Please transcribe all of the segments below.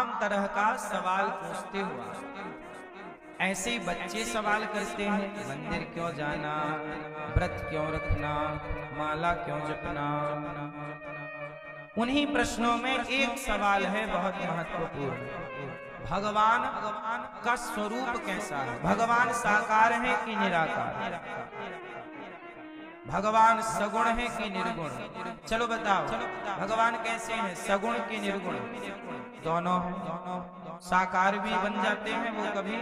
तमाम तरह का सवाल पूछते हुआ। ऐसे ही बच्चे सवाल करते हैं, मंदिर क्यों जाना, व्रत क्यों रखना, माला क्यों जपना। उन्हीं प्रश्नों में एक सवाल है बहुत महत्वपूर्ण, भगवान का स्वरूप कैसा है, भगवान साकार है कि निराकार, भगवान सगुण है कि निर्गुण। चलो बताओ भगवान कैसे हैं, सगुण कि निर्गुण? दोनों हैं, साकार भी बन जाते हैं वो, कभी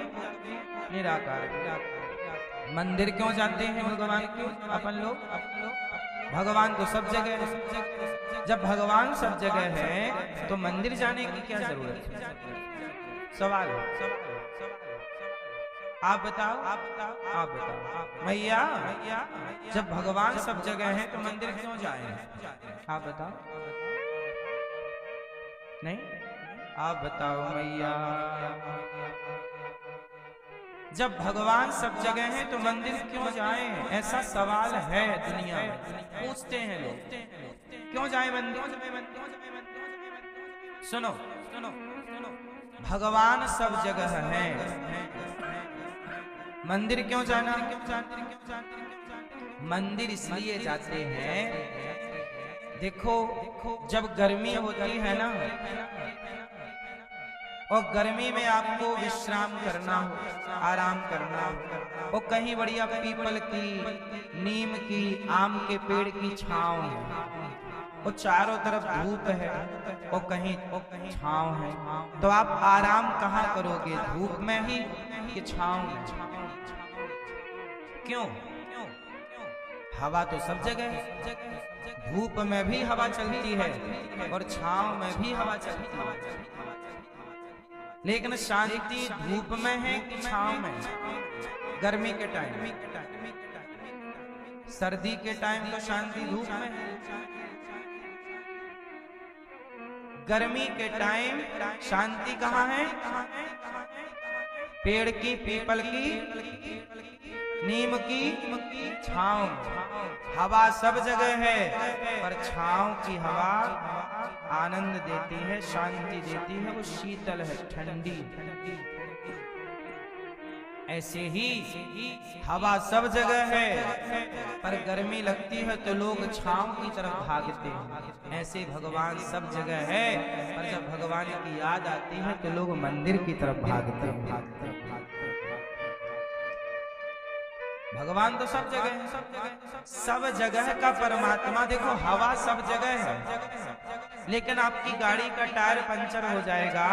निराकार भी। मंदिर क्यों जाते हैं भगवान के अपन लोग? भगवान तो सब जगह है। जब भगवान सब जगह है तो मंदिर जाने की क्या जरूरत है? सवाल आप बताओ, आप बताओ मैया, जब भगवान सब जगह है तो मंदिर क्यों जाए? आप बताओ, नहीं आप बताओ मैया। जब भगवान सब जगह है तो मंदिर क्यों जाएं? ऐसा सवाल है दुनिया में, पूछते हैं लोग, क्यों जाएं मंदिर? सुनो सुनो, भगवान सब जगह है, मंदिर क्यों जाना? मंदिर इसलिए जाते हैं, देखो जब गर्मी होती है ना, और गर्मी में आपको विश्राम करना हो, आराम करना हो, और कहीं बढ़िया पीपल की, नीम की, आम के पेड़ की छांव है, और चारों तरफ धूप है, और कहीं छांव है, तो आप आराम कहाँ करोगे, धूप में ही कि छांव में? क्यों? हवा तो सब जगह है, धूप में भी हवा चलती है और छांव में भी हवा चलती है, लेकिन शांति धूप में है कि छांव में? गर्मी के टाइम, सर्दी के टाइम तो शांति धूप में है, गर्मी के टाइम शांति कहाँ है? पेड़ की, पीपल की, नीम की छांव। हवा सब जगह है, पर छांव की हवा आनंद देती है, शांति देती है, वो शीतल है, ठंडी। ऐसे ही हवा सब जगह है, पर गर्मी लगती है तो लोग छांव की तरफ भागते हैं। ऐसे भगवान सब जगह है, पर जब भगवान की याद आती है तो लोग मंदिर की तरफ भागते हैं। भगवान तो सब जगह है, सब जगह का परमात्मा। देखो हवा सब जगह है, लेकिन आपकी गाड़ी का टायर पंचर हो जाएगा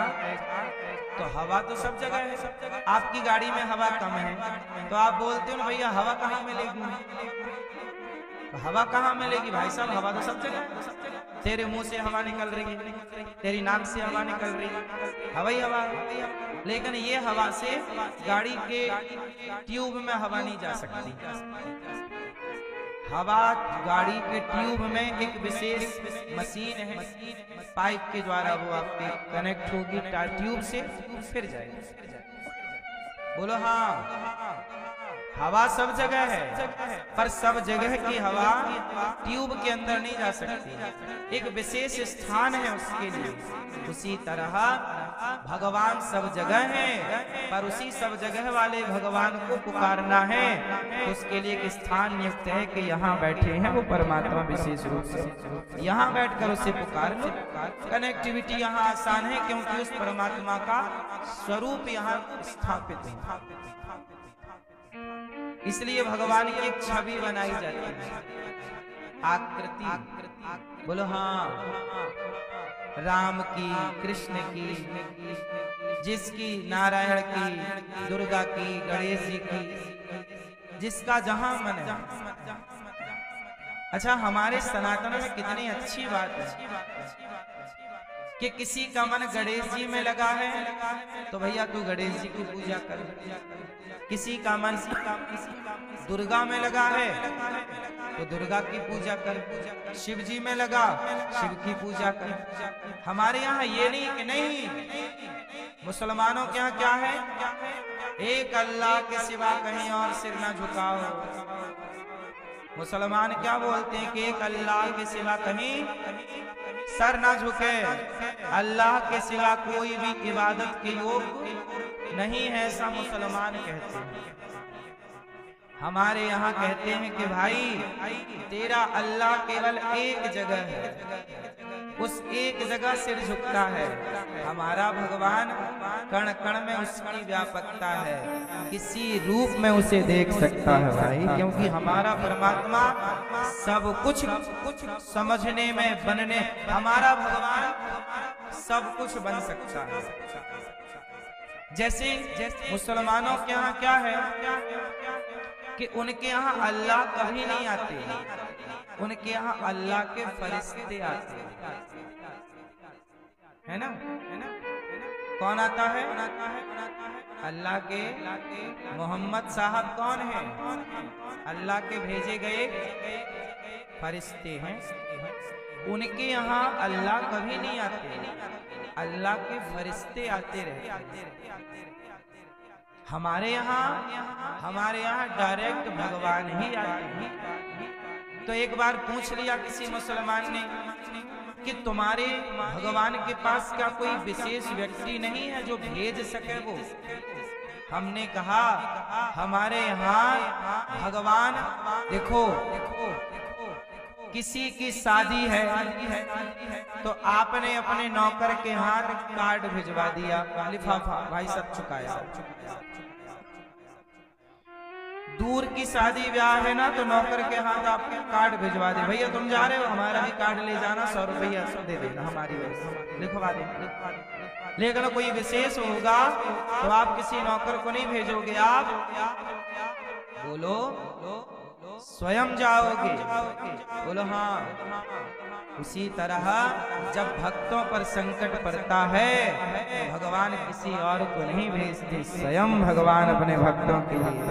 तो हवा तो सब जगह है। आपकी गाड़ी में हवा कम है तो आप बोलते हो ना भैया हवा कहाँ मिलेगी, तो हवा कहाँ मिलेगी भाई साहब, हवा तो सब जगह है। तेरे मुंह से हवा निकल रही है, तेरी नाक से हवा निकल रही है, हवा ही हवा, लेकिन ये हवा से गाड़ी के ट्यूब में हवा नहीं जा सकती। हवा गाड़ी के ट्यूब में एक विशेष मशीन है, पाइप के द्वारा वो आपके कनेक्ट होगी ट्यूब से, फिर जाएगी। बोलो हाँ, हवा सब जगह है, पर सब जगह की हवा ट्यूब के अंदर नहीं जा सकती, एक विशेष स्थान है उसके लिए। उसी तरह भगवान सब जगह है, पर उसी सब जगह वाले भगवान को पुकारना है, उसके लिए एक स्थान नियुक्त है कि यहाँ बैठे हैं वो परमात्मा विशेष रूप से, यहाँ बैठकर उसे पुकार लो। कनेक्टिविटी यहाँ आसान है क्योंकि उस परमात्मा का स्वरूप यहाँ स्थापित है, इसलिए भगवान की एक छवि बनाई जाती है, आकृति। बोलो हाँ, राम की, कृष्ण की, जिसकी, नारायण की, दुर्गा की, गणेश जी की, जिसका जहां मन है। अच्छा, हमारे सनातन में कितनी अच्छी बात है कि किसी का मन गणेश जी में लगा है तो भैया तू गणेश जी की पूजा कर, किसी का मन दुर्गा में लगा है तो दुर्गा की पूजा कर, शिव जी में लगा शिव की पूजा कर। हमारे यहाँ ये नहीं कि नहीं, मुसलमानों के यहाँ क्या है, एक अल्लाह के सिवा कहीं और सिर ना झुकाओ। मुसलमान क्या बोलते हैं कि एक अल्लाह के सिवा कहीं सर ना झुके, अल्लाह के सिवा कोई भी इबादत के योग्य नहीं है, ऐसा मुसलमान कहते हैं। हमारे यहाँ कहते हैं कि भाई तेरा अल्लाह केवल एक जगह है, उस एक जगह सिर झुकता है। हमारा भगवान कण कण में उसकी व्यापकता है, किसी रूप में उसे देख सकता है भाई, क्योंकि हमारा परमात्मा सब कुछ समझने में बनने, हमारा भगवान सब कुछ बन सकता है। जैसे मुसलमानों के यहाँ क्या है कि उनके यहाँ अल्लाह कभी नहीं आते, उनके यहाँ अल्लाह के फरिश्ते आते है ना, कौन आता है? अल्लाह के मोहम्मद साहब कौन है? अल्लाह के भेजे गए फरिश्ते हैं। उनके यहाँ अल्लाह कभी नहीं आते, अल्लाह के फरिश्ते आते रहते। हमारे यहाँ डायरेक्ट भगवान ही आते हैं। तो एक बार पूछ लिया किसी मुसलमान ने कि तुम्हारे भगवान के पास क्या कोई विशेष व्यक्ति नहीं है जो भेज सके वो? हमने कहा हमारे यहाँ भगवान, देखो किसी की शादी है तो आपने अपने नौकर के हाथ कार्ड भिजवा दिया, लिफाफा भाई सब चुकाया। दूर की शादी ब्याह है ना तो नौकर के हाथ आपके कार्ड भिजवा दे, भैया तुम जा रहे हो हमारा भी कार्ड ले जाना, 100 रुपया दे देना, हमारी लिखवा दे। लेकिन कोई विशेष होगा तो आप किसी नौकर को नहीं भेजोगे, आप बोलो स्वयं जाओगे। बोलो हाँ। उसी तरह जब भक्तों पर संकट पड़ता है भगवान किसी और को नहीं भेजते, स्वयं भगवान अपने भक्तों के लिए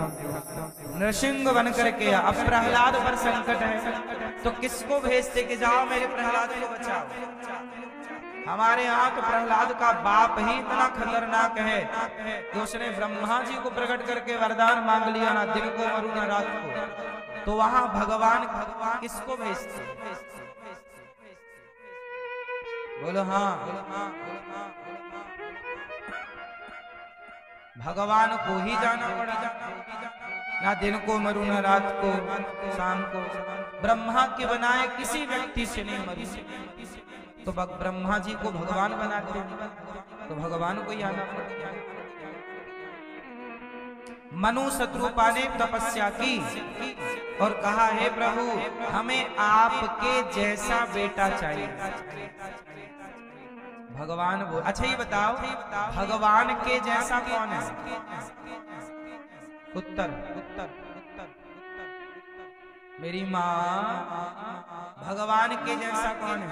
नृसिंह बन करके। अब प्रहलाद पर संकट है तो किसको भेजते कि जाओ मेरे प्रहलाद को बचाओ? हमारे यहाँ तो प्रहलाद का बाप ही इतना खतरनाक है कि उसने ब्रह्मा जी को प्रकट करके वरदान मांग लिया, ना दिन को मरू ना रात को। तो वहां भगवान किसको भेजते? बोलो हाँ। भगवान को ही जाना पड़ा, ना दिन को मरू ना रात को, शाम को। ब्रह्मा के बनाए किसी व्यक्ति से नहीं मरू, तो ब्रह्मा जी को भगवान बनाते तो भगवान को ही आना पड़ा। मनु शत्रुपा ने तपस्या की और कहा हे प्रभु हमें आपके जैसा बेटा चाहिए। भगवान बोल, अच्छा ये बताओ भगवान के जैसा कौन है? उत्तर उत्तर उत्तर मेरी माँ, भगवान के जैसा कौन है?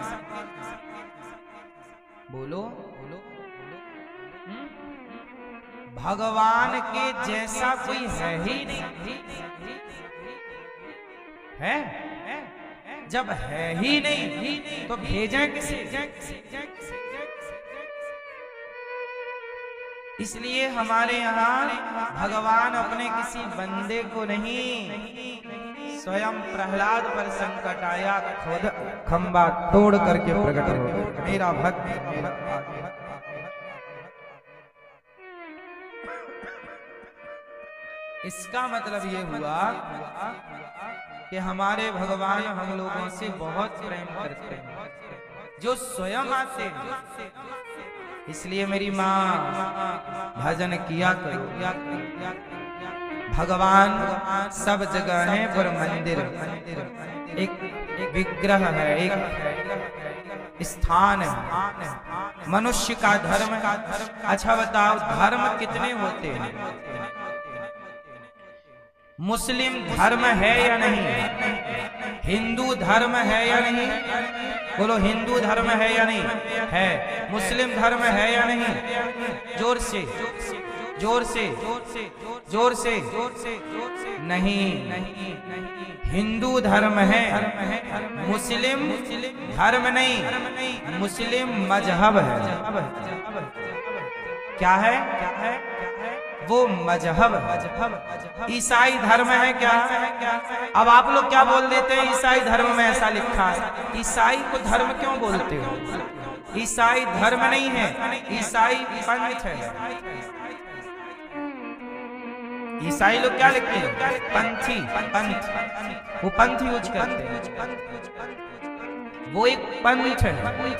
बोलो बोलो। भगवान के जैसा कोई है ही नहीं, है? जब है ही नहीं तो भेजें किसे? इसलिए हमारे यहाँ भगवान अपने किसी बंदे को नहीं, स्वयं प्रहलाद पर संकट आया, खुद खंबा तोड़ करके प्रकट हो मेरा भक्त। इसका मतलब ये हुआ कि हमारे भगवान हम लोगों से बहुत प्रेम करते हैं, जो स्वयं आते हैं। इसलिए मेरी माँ भजन किया करो। भगवान सब जगह है पर मंदिर एक विग्रह है, एक स्थान है। मनुष्य का धर्म, अच्छा बताओ धर्म कितने होते हैं? मुस्लिम धर्म है या नहीं? हिंदू धर्म है या नहीं? बोलो हिंदू धर्म है या नहीं? है। मुस्लिम धर्म है या नहीं? जोर से जोर से जोर से नहीं। हिंदू धर्म है, मुस्लिम धर्म नहीं, मुस्लिम मजहब है। क्या है? वो मजहब। ईसाई धर्म है क्या? अब आप लोग क्या बोल देते हैं, ईसाई धर्म में ऐसा लिखा है। ईसाई को धर्म क्यों बोलते हो? ईसाई धर्म नहीं है, ईसाई पंथ है। ईसाई लोग क्या लिखते हैं? पंथी, पंथ। वो पंथ यूज करते हैं, वो एक पंथ है।